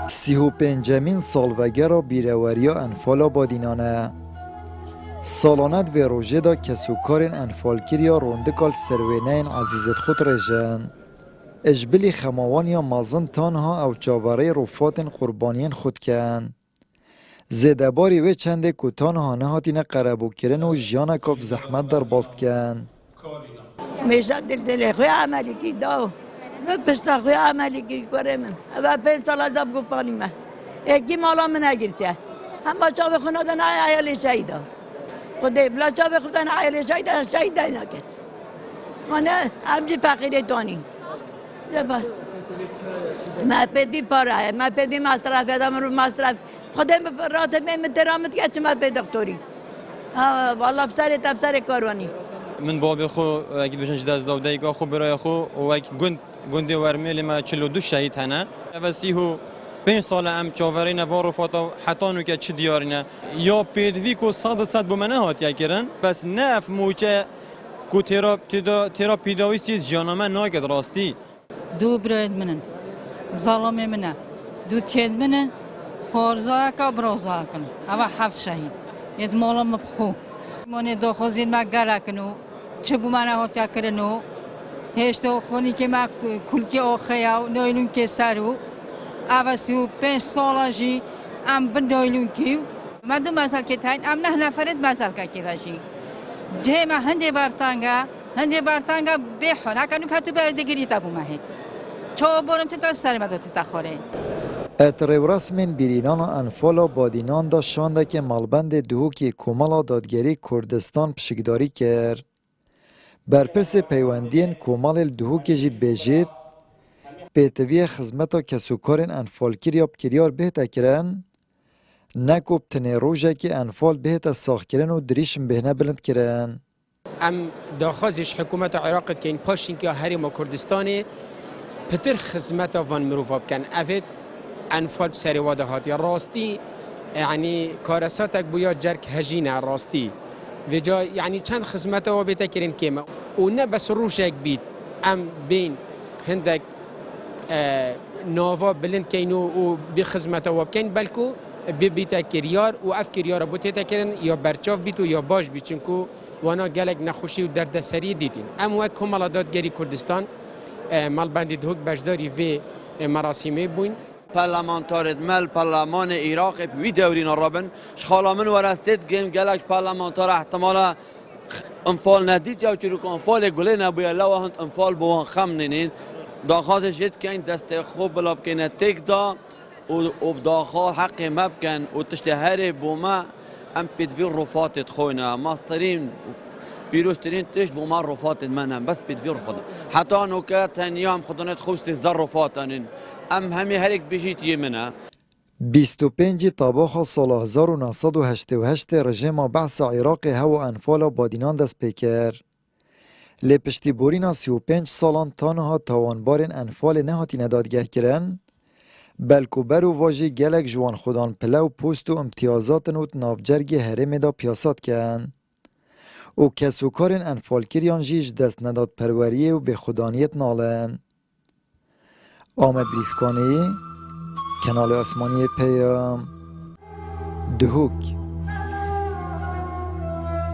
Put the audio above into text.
35مین سالوگر بیروریا انفال بادینانه سالانت به روژه دا کسوکارین انفالگیریا روندکال سروینین عزیزت خود رژن اجبلی خماوانیا مازن تانها او چاوره رفاتن قربانین خود کن زیده باری و چنده که تانها نهاتین قربو کرن و جانکاب زحمت در باست کن میشه دل خوی عملی کی داو و پشت خوی عملی کی کره من و 5 سال از اب گفتانی من یکی مالا من نگیرته هم با چاو خونه دن عیال شهیدا خودی بلا چاو خودن عیال شهیدا نکرد من همچی فقیره تانی ما بدی پاره ما بدی مصرف دادم رو مصرف خودم راتب من درآمد که ما به دکتری والله بسر کاروانی من بابی خو اگه بشن جدا از داودای که خو برای خو و اگه گندی ورمیلی ما 42 شهید هنه وسی هو 5 سال ام چاوری نوار رفاتا حتی نو که چه دیارینه یا پیدوی کو 100 بومنه هات یا کرن بس نف موچه کو تیرا پیداویستی جانمه ناگد راستی دو برد منن ظالم منه دو تید منن خارزا که برازا کن اما 7 شهید ید مالا مبخو من داخوزین ما گرکنو چه بومنه هات یا کرنو هشتو خونی که ما کلکی آخیا نایلون که سرو اواسیو 5 سالاجی ام بندایلون کیو من دو مسئله که تاین ام نه نفرت مسئله که باشی جه ما هندی بارتانگا بخور اکنون که تو بردگیری تابو ماهید چه برم تا سر ما دوت تخوره اتریو رسمین بیرینان انفال بادینان دا شانده که مالبند دهوکی کومالا دادگری کردستان پشکداری کرد برپرس پیوندین کومال دهوکی جید بیجید پیتوی خزمتا کسوکارین انفال کریاب کریار بهتا کرن نکوب تنی روژه که انفال بهتا ساخ کرن و دریشم بهنه بلند کرن ام داخازش حکومت عراق که این پاشین که هریم و کردستانی پتر خدمت وان مروفاب کن افت انفال بسری واده هات یا راستی یعنی کارساتک بویا جرک هجینه راستی و جا یعنی چند خدمت و بیتا کرین کیما و نه بس روشک بید ام بین هندک ناوا بلند کینو و بی خدمت و بکن بلکو بیتا کریار و اف کریار بوتیتا کرن یا برچاف بیت و یا باش بیت چنکو وانا گلک نخوشی و دردسری دیدین ام وک کمال دادگری کردستان مال بندی دهوک بجداری و مراسمه بوین پارلمانتارد مل پارلمان عراق وی دورین رابن شخالا من ورستید گیم گلک پارلمانتار احتمالا انفال ندید یا چروک انفال گله نبویا لوا هند انفال بوان خم نینین داخوازش جد که این دست خوب بلاب کنه تک دا و داخوا حق مبکن و تشتهر بوما ام پیدوی رفاتت خوینه ماسترین پیروزترین تش بوما رفاتت منم بس پیدوی رفات حتی نوکه تنیام خودنت خوش 13 رفاتانین ام همی هر یک بیشیت یمنه 25 طاباخ سال 1988 رژیم بحث عراق هوا انفال بادینان دست پیکر لی پشتی بورینا 35 سالان تانها تاوانبارین انفال نهاتی ندادگه کرن بلکو برو واجی گلک جوان خودان پلو پوست و امتیازات نوت نافجرگ هرم دا پیاسات کن او کسوکارین انفال کریان جیج دست نداد پروریه و به خودانیت نالن آمد بریفکانی کانال آسمانی پیام دهوک